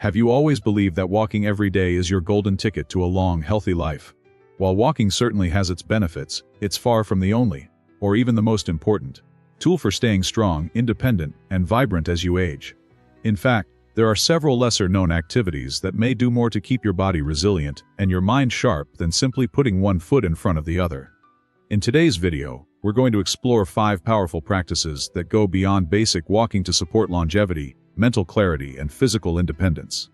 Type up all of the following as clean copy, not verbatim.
Have you always believed that walking every day is your golden ticket to a long, healthy life? While walking certainly has its benefits, it's far from the only, or even the most important, tool for staying strong, independent, and vibrant as you age. In fact, there are several lesser-known activities that may do more to keep your body resilient and your mind sharp than simply putting one foot in front of the other. In today's video, we're going to explore 5 powerful practices that go beyond basic walking to support longevity, mental clarity, and physical independence.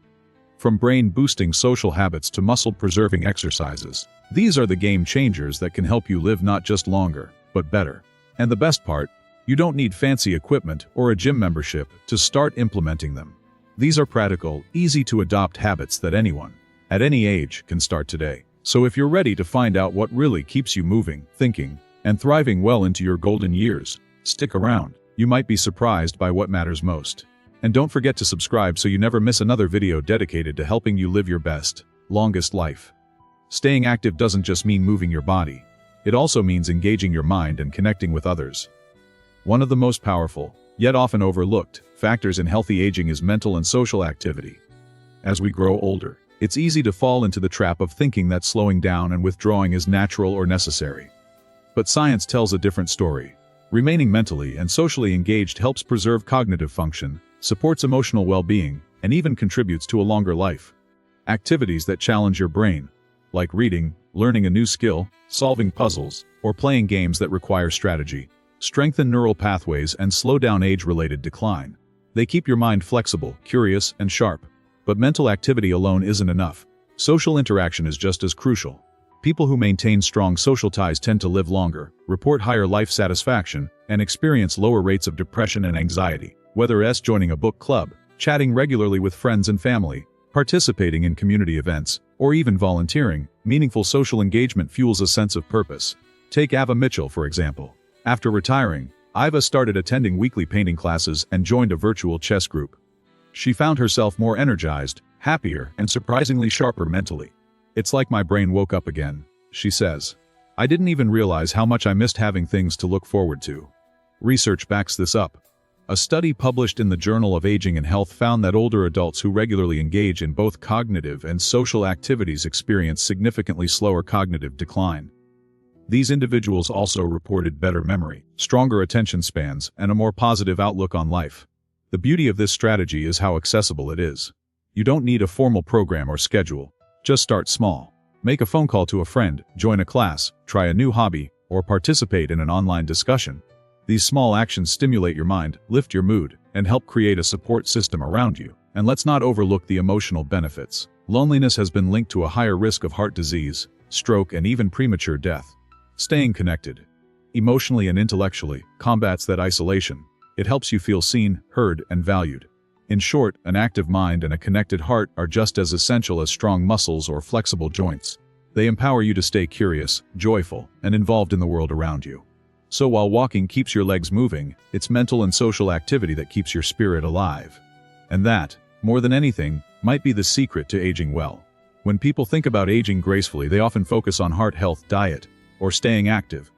From brain-boosting social habits to muscle-preserving exercises, these are the game changers that can help you live not just longer, but better. And the best part, you don't need fancy equipment or a gym membership to start implementing them. These are practical, easy-to-adopt habits that anyone, at any age, can start today. So if you're ready to find out what really keeps you moving, thinking, and thriving well into your golden years, stick around. You might be surprised by what matters most. And don't forget to subscribe so you never miss another video dedicated to helping you live your best, longest life. Staying active doesn't just mean moving your body. It also means engaging your mind and connecting with others. One of the most powerful, yet often overlooked, factors in healthy aging is mental and social activity. As we grow older, it's easy to fall into the trap of thinking that slowing down and withdrawing is natural or necessary. But science tells a different story. Remaining mentally and socially engaged helps preserve cognitive function, supports emotional well-being, and even contributes to a longer life. Activities that challenge your brain, like reading, learning a new skill, solving puzzles, or playing games that require strategy, strengthen neural pathways and slow down age-related decline. They keep your mind flexible, curious, and sharp. But mental activity alone isn't enough. Social interaction is just as crucial. People who maintain strong social ties tend to live longer, report higher life satisfaction, and experience lower rates of depression and anxiety. Whether it's joining a book club, chatting regularly with friends and family, participating in community events, or even volunteering, meaningful social engagement fuels a sense of purpose. Take Ava Mitchell, for example. After retiring, Ava started attending weekly painting classes and joined a virtual chess group. She found herself more energized, happier, and surprisingly sharper mentally. "It's like my brain woke up again," she says. "I didn't even realize how much I missed having things to look forward to." Research backs this up. A study published in the Journal of Aging and Health found that older adults who regularly engage in both cognitive and social activities experience significantly slower cognitive decline. These individuals also reported better memory, stronger attention spans, and a more positive outlook on life. The beauty of this strategy is how accessible it is. You don't need a formal program or schedule. Just start small. Make a phone call to a friend, join a class, try a new hobby, or participate in an online discussion. These small actions stimulate your mind, lift your mood, and help create a support system around you. And let's not overlook the emotional benefits. Loneliness has been linked to a higher risk of heart disease, stroke, and even premature death. Staying connected, emotionally and intellectually, combats that isolation. It helps you feel seen, heard, and valued. In short, an active mind and a connected heart are just as essential as strong muscles or flexible joints. They empower you to stay curious, joyful, and involved in the world around you. So while walking keeps your legs moving, it's mental and social activity that keeps your spirit alive. And that, more than anything, might be the secret to aging well. When people think about aging gracefully, they often focus on heart health, diet, or staying active.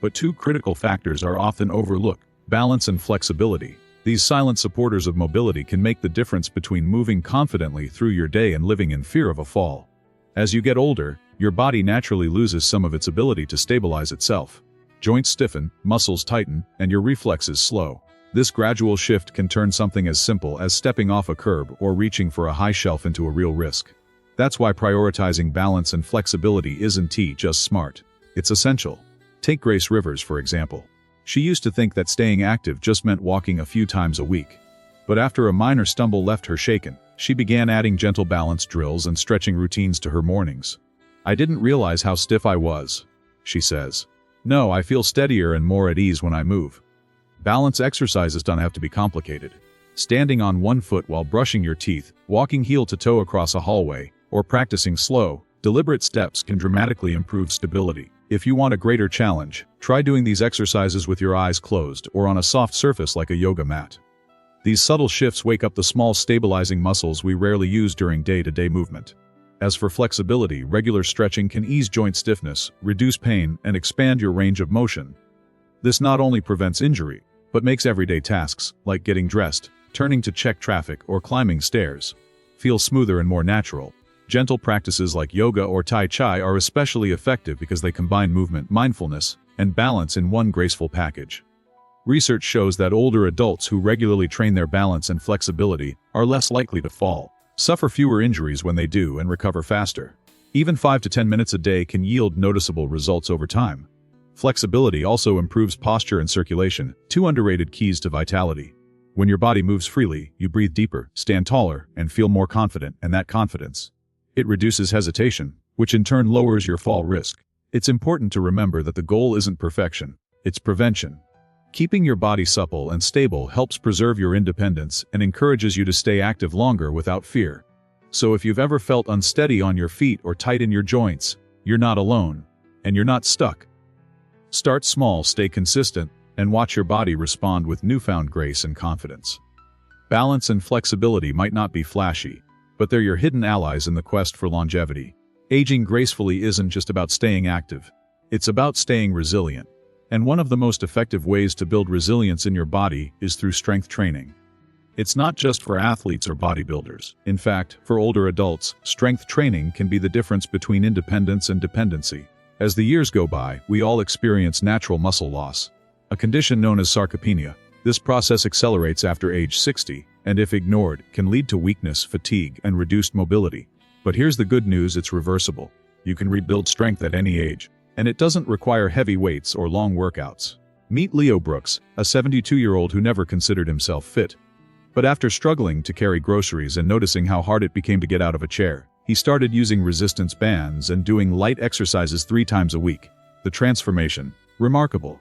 But 2 critical factors are often overlooked: balance and flexibility. These silent supporters of mobility can make the difference between moving confidently through your day and living in fear of a fall. As you get older, your body naturally loses some of its ability to stabilize itself. Joints stiffen, muscles tighten, and your reflexes slow. This gradual shift can turn something as simple as stepping off a curb or reaching for a high shelf into a real risk. That's why prioritizing balance and flexibility isn't just smart. It's essential. Take Grace Rivers, for example. She used to think that staying active just meant walking a few times a week. But after a minor stumble left her shaken, she began adding gentle balance drills and stretching routines to her mornings. "I didn't realize how stiff I was," she says. "No, I feel steadier and more at ease when I move." Balance exercises don't have to be complicated. Standing on one foot while brushing your teeth, walking heel to toe across a hallway, or practicing slow, deliberate steps can dramatically improve stability. If you want a greater challenge, try doing these exercises with your eyes closed or on a soft surface like a yoga mat. These subtle shifts wake up the small stabilizing muscles we rarely use during day-to-day movement. As for flexibility, regular stretching can ease joint stiffness, reduce pain, and expand your range of motion. This not only prevents injury, but makes everyday tasks, like getting dressed, turning to check traffic, or climbing stairs, feel smoother and more natural. Gentle practices like yoga or tai chi are especially effective because they combine movement, mindfulness, and balance in one graceful package. Research shows that older adults who regularly train their balance and flexibility are less likely to fall, suffer fewer injuries when they do, and recover faster. Even 5 to 10 minutes a day can yield noticeable results over time. Flexibility also improves posture and circulation, two underrated keys to vitality. When your body moves freely, you breathe deeper, stand taller, and feel more confident, and that confidence, it reduces hesitation, which in turn lowers your fall risk. It's important to remember that the goal isn't perfection, it's prevention. Keeping your body supple and stable helps preserve your independence and encourages you to stay active longer without fear. So if you've ever felt unsteady on your feet or tight in your joints, you're not alone, and you're not stuck. Start small, stay consistent, and watch your body respond with newfound grace and confidence. Balance and flexibility might not be flashy, but they're your hidden allies in the quest for longevity. Aging gracefully isn't just about staying active, it's about staying resilient. And one of the most effective ways to build resilience in your body is through strength training. It's not just for athletes or bodybuilders. In fact, for older adults, strength training can be the difference between independence and dependency. As the years go by, we all experience natural muscle loss, a condition known as sarcopenia. This process accelerates after age 60, and if ignored, can lead to weakness, fatigue, and reduced mobility. But here's the good news: it's reversible. You can rebuild strength at any age, and it doesn't require heavy weights or long workouts. Meet Leo Brooks, a 72-year-old who never considered himself fit. But after struggling to carry groceries and noticing how hard it became to get out of a chair, he started using resistance bands and doing light exercises 3 times a week. The transformation, remarkable.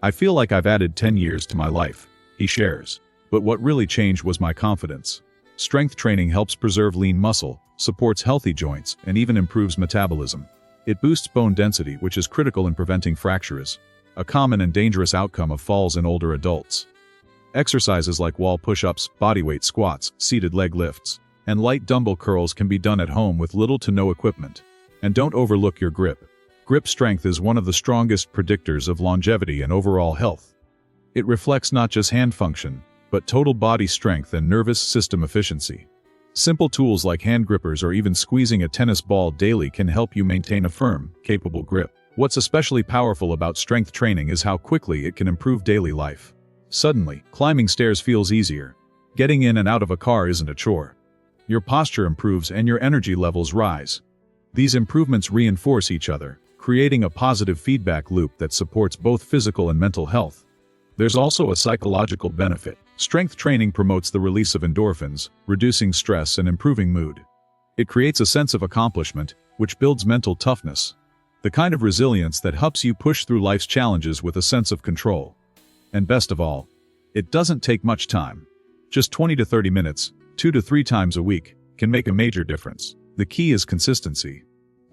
"I feel like I've added 10 years to my life," he shares. "But what really changed was my confidence." Strength training helps preserve lean muscle, supports healthy joints, and even improves metabolism. It boosts bone density, which is critical in preventing fractures, a common and dangerous outcome of falls in older adults. Exercises like wall push-ups, bodyweight squats, seated leg lifts, and light dumbbell curls can be done at home with little to no equipment. And don't overlook your grip. Grip strength is one of the strongest predictors of longevity and overall health. It reflects not just hand function, but total body strength and nervous system efficiency. Simple tools like hand grippers or even squeezing a tennis ball daily can help you maintain a firm, capable grip. What's especially powerful about strength training is how quickly it can improve daily life. Suddenly, climbing stairs feels easier. Getting in and out of a car isn't a chore. Your posture improves and your energy levels rise. These improvements reinforce each other, creating a positive feedback loop that supports both physical and mental health. There's also a psychological benefit. Strength training promotes the release of endorphins, reducing stress and improving mood. It creates a sense of accomplishment, which builds mental toughness, the kind of resilience that helps you push through life's challenges with a sense of control. And best of all, it doesn't take much time. Just 20 to 30 minutes, 2 to 3 times a week, can make a major difference. The key is consistency.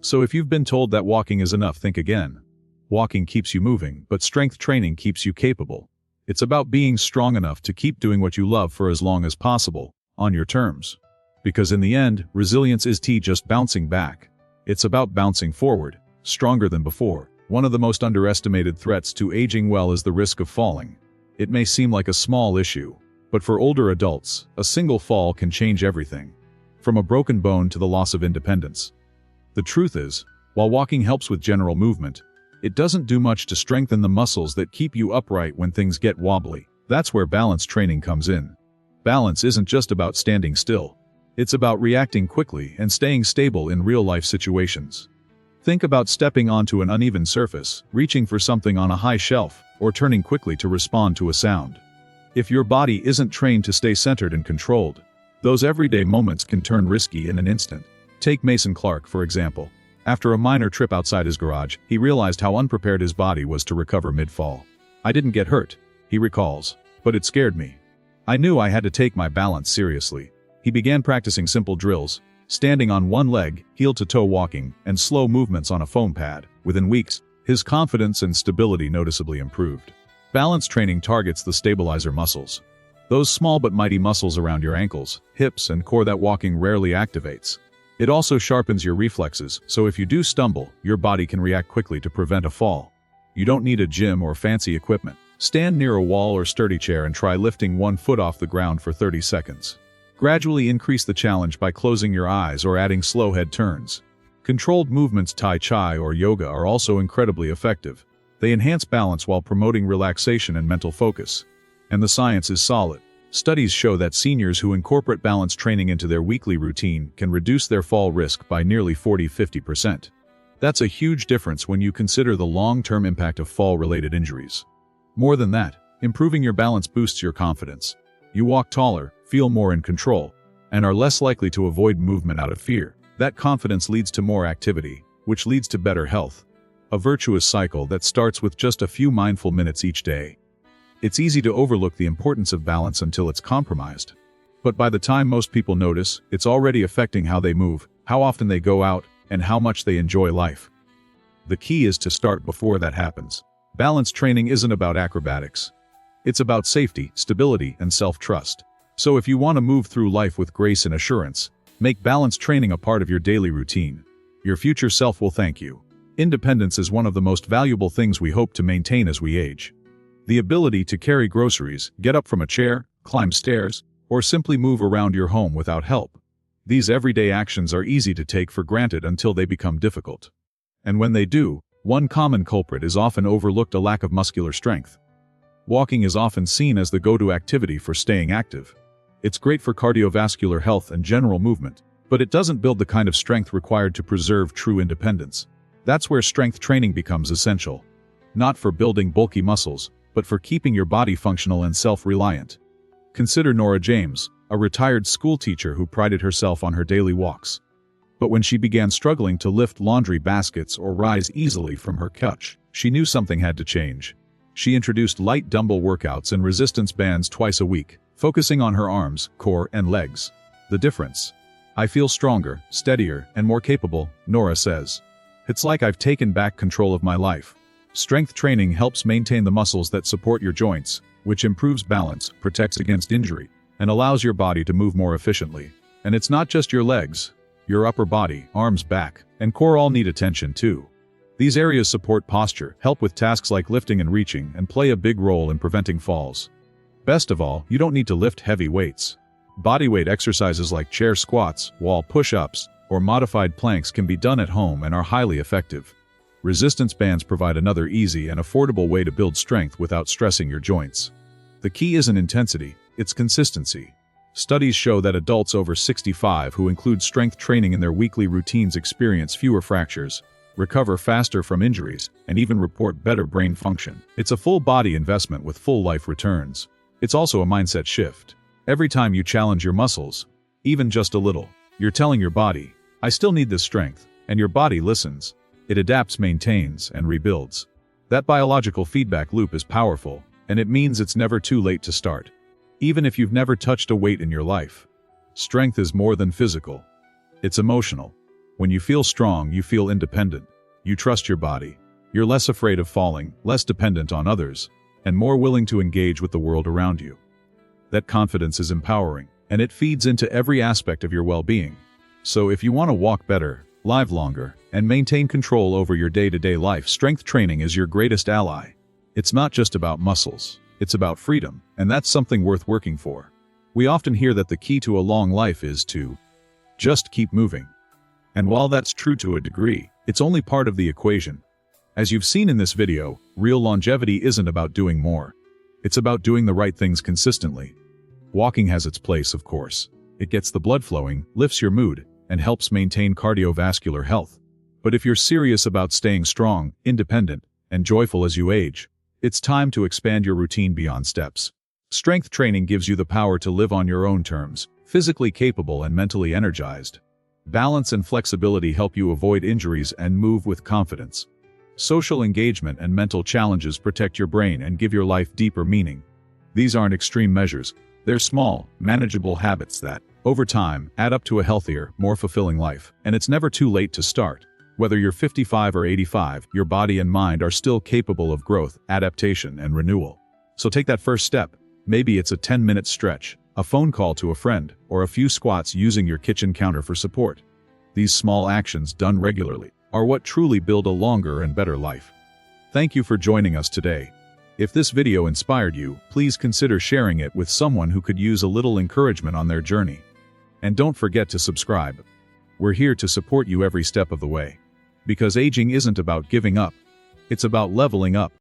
So if you've been told that walking is enough, think again. Walking keeps you moving, but strength training keeps you capable. It's about being strong enough to keep doing what you love for as long as possible, on your terms. Because in the end, resilience is just bouncing back. It's about bouncing forward, stronger than before. One of the most underestimated threats to aging well is the risk of falling. It may seem like a small issue, but for older adults, a single fall can change everything, from a broken bone to the loss of independence. The truth is, while walking helps with general movement, it doesn't do much to strengthen the muscles that keep you upright when things get wobbly. That's where balance training comes in. Balance isn't just about standing still. It's about reacting quickly and staying stable in real-life situations. Think about stepping onto an uneven surface, reaching for something on a high shelf, or turning quickly to respond to a sound. If your body isn't trained to stay centered and controlled, those everyday moments can turn risky in an instant. Take Mason Clark, for example. After a minor trip outside his garage, he realized how unprepared his body was to recover mid-fall. "I didn't get hurt," he recalls, "but it scared me. I knew I had to take my balance seriously." He began practicing simple drills, standing on one leg, heel-to-toe walking, and slow movements on a foam pad. Within weeks, his confidence and stability noticeably improved. Balance training targets the stabilizer muscles. Those small but mighty muscles around your ankles, hips, and core that walking rarely activates. It also sharpens your reflexes, so if you do stumble, your body can react quickly to prevent a fall. You don't need a gym or fancy equipment. Stand near a wall or sturdy chair and try lifting one foot off the ground for 30 seconds. Gradually increase the challenge by closing your eyes or adding slow head turns. Controlled movements, Tai Chi or yoga, are also incredibly effective. They enhance balance while promoting relaxation and mental focus. And the science is solid. Studies show that seniors who incorporate balance training into their weekly routine can reduce their fall risk by nearly 40–50%. That's a huge difference when you consider the long-term impact of fall-related injuries. More than that, improving your balance boosts your confidence. You walk taller, feel more in control, and are less likely to avoid movement out of fear. That confidence leads to more activity, which leads to better health. A virtuous cycle that starts with just a few mindful minutes each day. It's easy to overlook the importance of balance until it's compromised. But by the time most people notice, it's already affecting how they move, how often they go out, and how much they enjoy life. The key is to start before that happens. Balance training isn't about acrobatics. It's about safety, stability, and self-trust. So if you want to move through life with grace and assurance, make balance training a part of your daily routine. Your future self will thank you. Independence is one of the most valuable things we hope to maintain as we age. The ability to carry groceries, get up from a chair, climb stairs, or simply move around your home without help. These everyday actions are easy to take for granted until they become difficult. And when they do, one common culprit is often overlooked: a lack of muscular strength. Walking is often seen as the go-to activity for staying active. It's great for cardiovascular health and general movement, but it doesn't build the kind of strength required to preserve true independence. That's where strength training becomes essential. Not for building bulky muscles, but for keeping your body functional and self-reliant. Consider Nora James, a retired school teacher who prided herself on her daily walks. But when she began struggling to lift laundry baskets or rise easily from her couch, she knew something had to change. She introduced light dumbbell workouts and resistance bands twice a week, focusing on her arms, core, and legs. The difference? I feel stronger, steadier, and more capable, Nora says. It's like I've taken back control of my life. Strength training helps maintain the muscles that support your joints, which improves balance, protects against injury, and allows your body to move more efficiently. And it's not just your legs. Your upper body, arms, back, and core all need attention too. These areas support posture, help with tasks like lifting and reaching, and play a big role in preventing falls. Best of all, you don't need to lift heavy weights. Bodyweight exercises like chair squats, wall push-ups, or modified planks can be done at home and are highly effective. Resistance bands provide another easy and affordable way to build strength without stressing your joints. The key isn't intensity, it's consistency. Studies show that adults over 65 who include strength training in their weekly routines experience fewer fractures, recover faster from injuries, and even report better brain function. It's a full-body investment with full life returns. It's also a mindset shift. Every time you challenge your muscles, even just a little, you're telling your body, I still need this strength, and your body listens. It adapts, maintains, and rebuilds. That biological feedback loop is powerful, and it means it's never too late to start. Even if you've never touched a weight in your life. Strength is more than physical. It's emotional. When you feel strong, you feel independent. You trust your body. You're less afraid of falling, less dependent on others, and more willing to engage with the world around you. That confidence is empowering, and it feeds into every aspect of your well-being. So if you want to walk better, live longer, and maintain control over your day-to-day life, strength training is your greatest ally. It's not just about muscles, it's about freedom, and that's something worth working for. We often hear that the key to a long life is to just keep moving. And while that's true to a degree, it's only part of the equation. As you've seen in this video, real longevity isn't about doing more. It's about doing the right things consistently. Walking has its place, of course. It gets the blood flowing, lifts your mood, and helps maintain cardiovascular health. But if you're serious about staying strong, independent, and joyful as you age, it's time to expand your routine beyond steps. Strength training gives you the power to live on your own terms, physically capable and mentally energized. Balance and flexibility help you avoid injuries and move with confidence. Social engagement and mental challenges protect your brain and give your life deeper meaning. These aren't extreme measures. They're small, manageable habits that, over time, add up to a healthier, more fulfilling life. And it's never too late to start. Whether you're 55 or 85, your body and mind are still capable of growth, adaptation, and renewal. So take that first step. Maybe it's a 10-minute stretch, a phone call to a friend, or a few squats using your kitchen counter for support. These small actions done regularly are what truly build a longer and better life. Thank you for joining us today. If this video inspired you, please consider sharing it with someone who could use a little encouragement on their journey. And don't forget to subscribe. We're here to support you every step of the way. Because aging isn't about giving up. It's about leveling up.